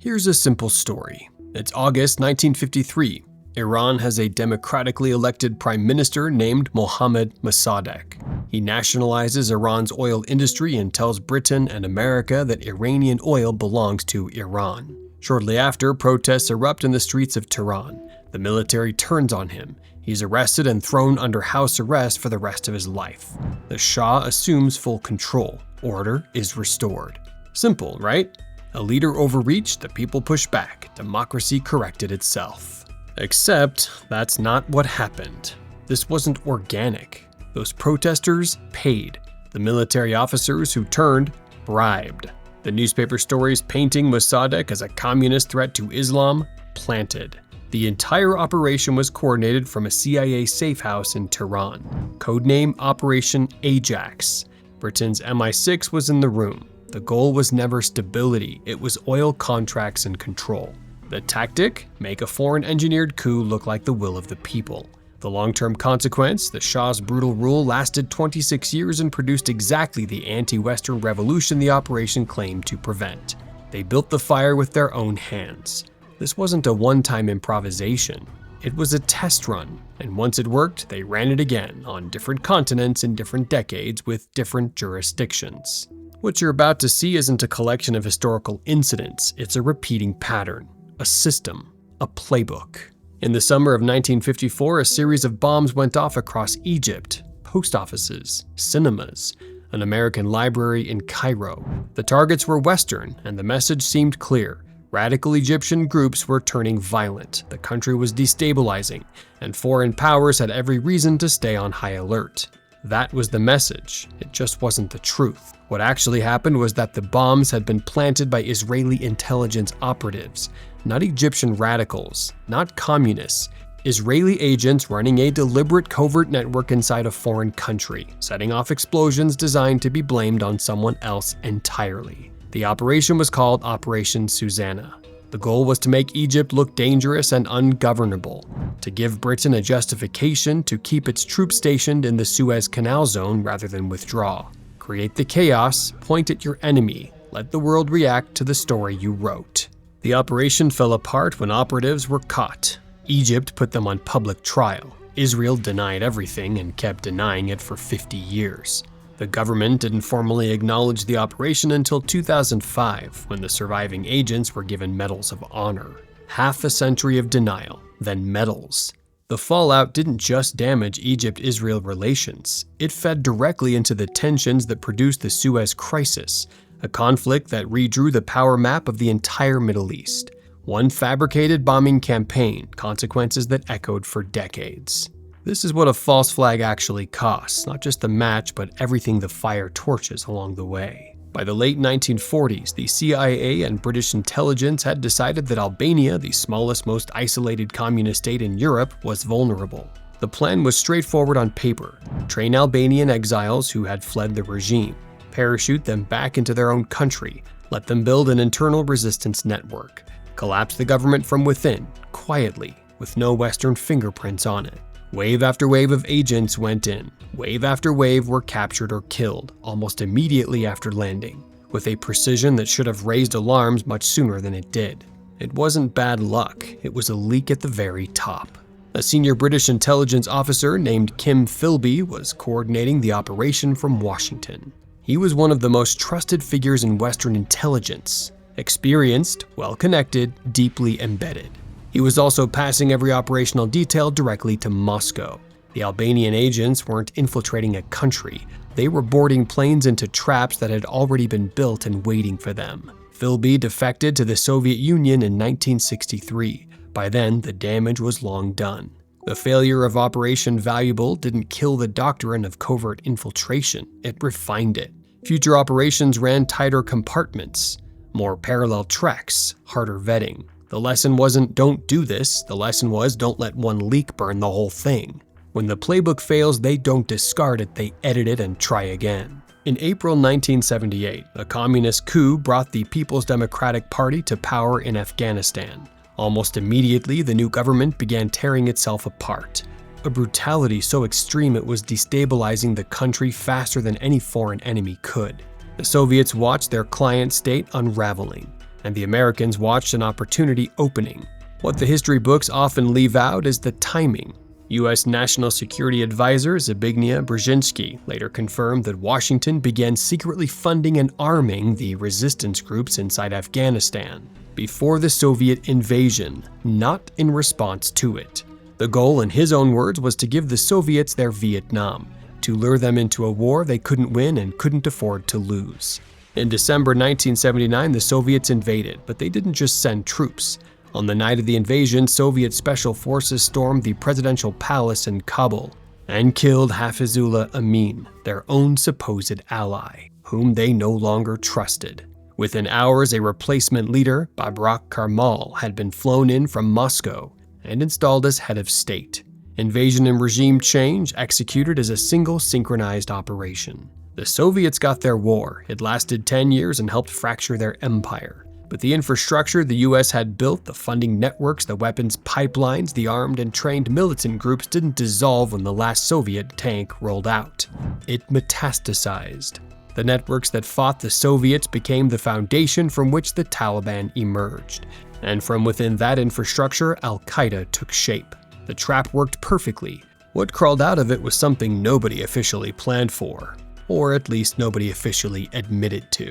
Here's a simple story. It's August 1953. Iran has a democratically elected prime minister named Mohammad Mosaddegh. He nationalizes Iran's oil industry and tells Britain and America that Iranian oil belongs to Iran. Shortly after, protests erupt in the streets of Tehran. The military turns on him. He's arrested and thrown under house arrest for the rest of his life. The Shah assumes full control. Order is restored. Simple, right? A leader overreached, the people pushed back. Democracy corrected itself. Except that's not what happened. This wasn't organic. Those protesters paid. The military officers who turned bribed. The newspaper stories painting Mosaddegh as a communist threat to Islam planted. The entire operation was coordinated from a CIA safe house in Tehran, codename Operation Ajax. Britain's MI6 was in the room. The goal was never stability, it was oil contracts and control. The tactic? Make a foreign-engineered coup look like the will of the people. The long-term consequence? The Shah's brutal rule lasted 26 years and produced exactly the anti-Western revolution the operation claimed to prevent. They built the fire with their own hands. This wasn't a one-time improvisation. It was a test run, and once it worked, they ran it again on different continents in different decades with different jurisdictions. What you're about to see isn't a collection of historical incidents, it's a repeating pattern. A system, a playbook. In the summer of 1954, a series of bombs went off across Egypt, post offices, cinemas, an American library in Cairo. The targets were Western, and the message seemed clear. Radical Egyptian groups were turning violent, the country was destabilizing, and foreign powers had every reason to stay on high alert. That was the message, it just wasn't the truth. What actually happened was that the bombs had been planted by Israeli intelligence operatives, not Egyptian radicals, not communists, Israeli agents running a deliberate covert network inside a foreign country, setting off explosions designed to be blamed on someone else entirely. The operation was called Operation Susanna. The goal was to make Egypt look dangerous and ungovernable, to give Britain a justification to keep its troops stationed in the Suez Canal zone rather than withdraw. Create the chaos, point at your enemy, let the world react to the story you wrote. The operation fell apart when operatives were caught. Egypt put them on public trial. Israel denied everything and kept denying it for 50 years. The government didn't formally acknowledge the operation until 2005, when the surviving agents were given medals of honor. Half a century of denial, then medals. The fallout didn't just damage Egypt-Israel relations, it fed directly into the tensions that produced the Suez Crisis, a conflict that redrew the power map of the entire Middle East. One fabricated bombing campaign, consequences that echoed for decades. This is what a false flag actually costs, not just the match, but everything the fire torches along the way. By the late 1940s, the CIA and British intelligence had decided that Albania, the smallest, most isolated communist state in Europe, was vulnerable. The plan was straightforward on paper. Train Albanian exiles who had fled the regime, parachute them back into their own country, let them build an internal resistance network, collapse the government from within, quietly, with no Western fingerprints on it. Wave after wave of agents went in. Wave after wave were captured or killed, almost immediately after landing, with a precision that should have raised alarms much sooner than it did. It wasn't bad luck, it was a leak at the very top. A senior British intelligence officer named Kim Philby was coordinating the operation from Washington. He was one of the most trusted figures in Western intelligence, experienced, well-connected, deeply embedded. He was also passing every operational detail directly to Moscow. The Albanian agents weren't infiltrating a country, they were boarding planes into traps that had already been built and waiting for them. Philby defected to the Soviet Union in 1963. By then, the damage was long done. The failure of Operation Valuable didn't kill the doctrine of covert infiltration, it refined it. Future operations ran tighter compartments, more parallel tracks, harder vetting. The lesson wasn't don't do this, the lesson was don't let one leak burn the whole thing. When the playbook fails, they don't discard it, they edit it and try again. In April 1978, a communist coup brought the People's Democratic Party to power in Afghanistan. Almost immediately, the new government began tearing itself apart. A brutality so extreme it was destabilizing the country faster than any foreign enemy could. The Soviets watched their client state unraveling. and the Americans watched an opportunity opening. What the history books often leave out is the timing. U.S. National Security Advisor Zbigniew Brzezinski later confirmed that Washington began secretly funding and arming the resistance groups inside Afghanistan before the Soviet invasion, not in response to it. The goal, in his own words, was to give the Soviets their Vietnam, to lure them into a war they couldn't win and couldn't afford to lose. In December 1979, the Soviets invaded, but they didn't just send troops. On the night of the invasion, Soviet special forces stormed the presidential palace in Kabul and killed Hafizullah Amin, their own supposed ally, whom they no longer trusted. Within hours, a replacement leader, Babrak Karmal, had been flown in from Moscow and installed as head of state. Invasion and regime change executed as a single synchronized operation. The Soviets got their war. It lasted 10 years and helped fracture their empire. But the infrastructure the US had built, the funding networks, the weapons pipelines, the armed and trained militant groups didn't dissolve when the last Soviet tank rolled out. It metastasized. The networks that fought the Soviets became the foundation from which the Taliban emerged. And from within that infrastructure, Al-Qaeda took shape. The trap worked perfectly. What crawled out of it was something nobody officially planned for, or at least nobody officially admitted to.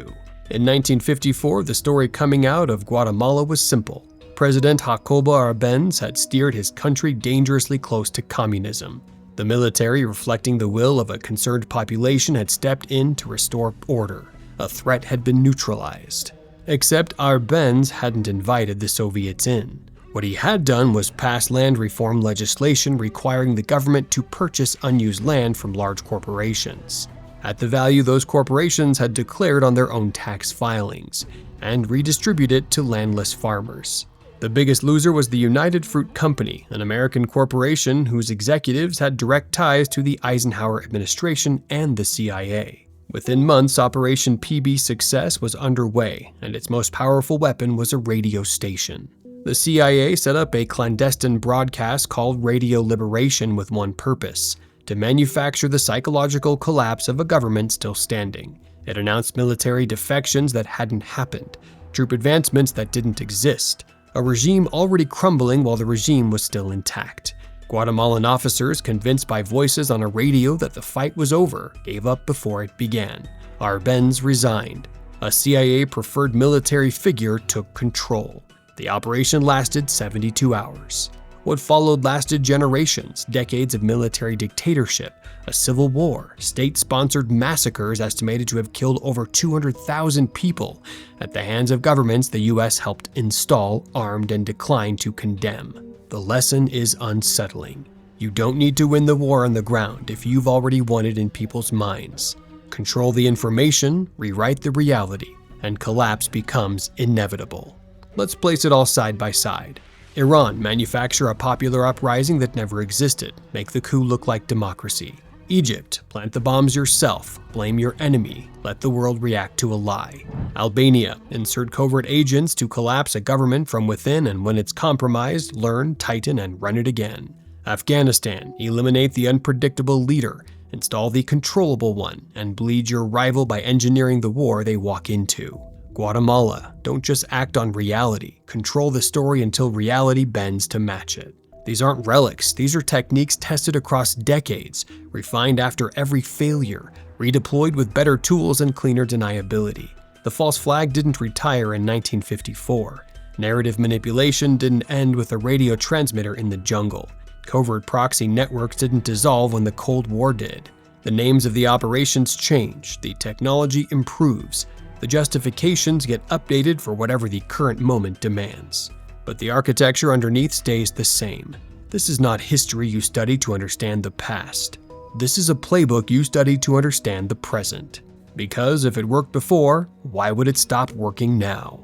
In 1954, the story coming out of Guatemala was simple. President Jacobo Arbenz had steered his country dangerously close to communism. The military, reflecting the will of a concerned population, had stepped in to restore order. A threat had been neutralized. Except Arbenz hadn't invited the Soviets in. What he had done was pass land reform legislation requiring the government to purchase unused land from large corporations, at the value those corporations had declared on their own tax filings, and redistribute it to landless farmers. The biggest loser was the United Fruit Company, an American corporation whose executives had direct ties to the Eisenhower administration and the CIA. Within months, Operation PB Success was underway, and its most powerful weapon was a radio station. The CIA set up a clandestine broadcast called Radio Liberation with one purpose: to manufacture the psychological collapse of a government still standing. It announced military defections that hadn't happened, troop advancements that didn't exist, a regime already crumbling while the regime was still intact. Guatemalan officers, convinced by voices on a radio that the fight was over, gave up before it began. Arbenz resigned. A CIA-preferred military figure took control. The operation lasted 72 hours. What followed lasted generations, decades of military dictatorship, a civil war, state-sponsored massacres estimated to have killed over 200,000 people at the hands of governments the US helped install, armed, and declined to condemn. The lesson is unsettling. You don't need to win the war on the ground if you've already won it in people's minds. Control the information, rewrite the reality, and collapse becomes inevitable. Let's place it all side by side. Iran, manufacture a popular uprising that never existed, make the coup look like democracy. Egypt, plant the bombs yourself, blame your enemy, let the world react to a lie. Albania, insert covert agents to collapse a government from within, and when it's compromised, learn, tighten, and run it again. Afghanistan, eliminate the unpredictable leader, install the controllable one, and bleed your rival by engineering the war they walk into. Guatemala, don't just act on reality, control the story until reality bends to match it. These aren't relics, these are techniques tested across decades, refined after every failure, redeployed with better tools and cleaner deniability. The false flag didn't retire in 1954. Narrative manipulation didn't end with a radio transmitter in the jungle. Covert proxy networks didn't dissolve when the Cold War did. The names of the operations change, the technology improves, the justifications get updated for whatever the current moment demands. But the architecture underneath stays the same. This is not history you study to understand the past. This is a playbook you study to understand the present. Because if it worked before, why would it stop working now?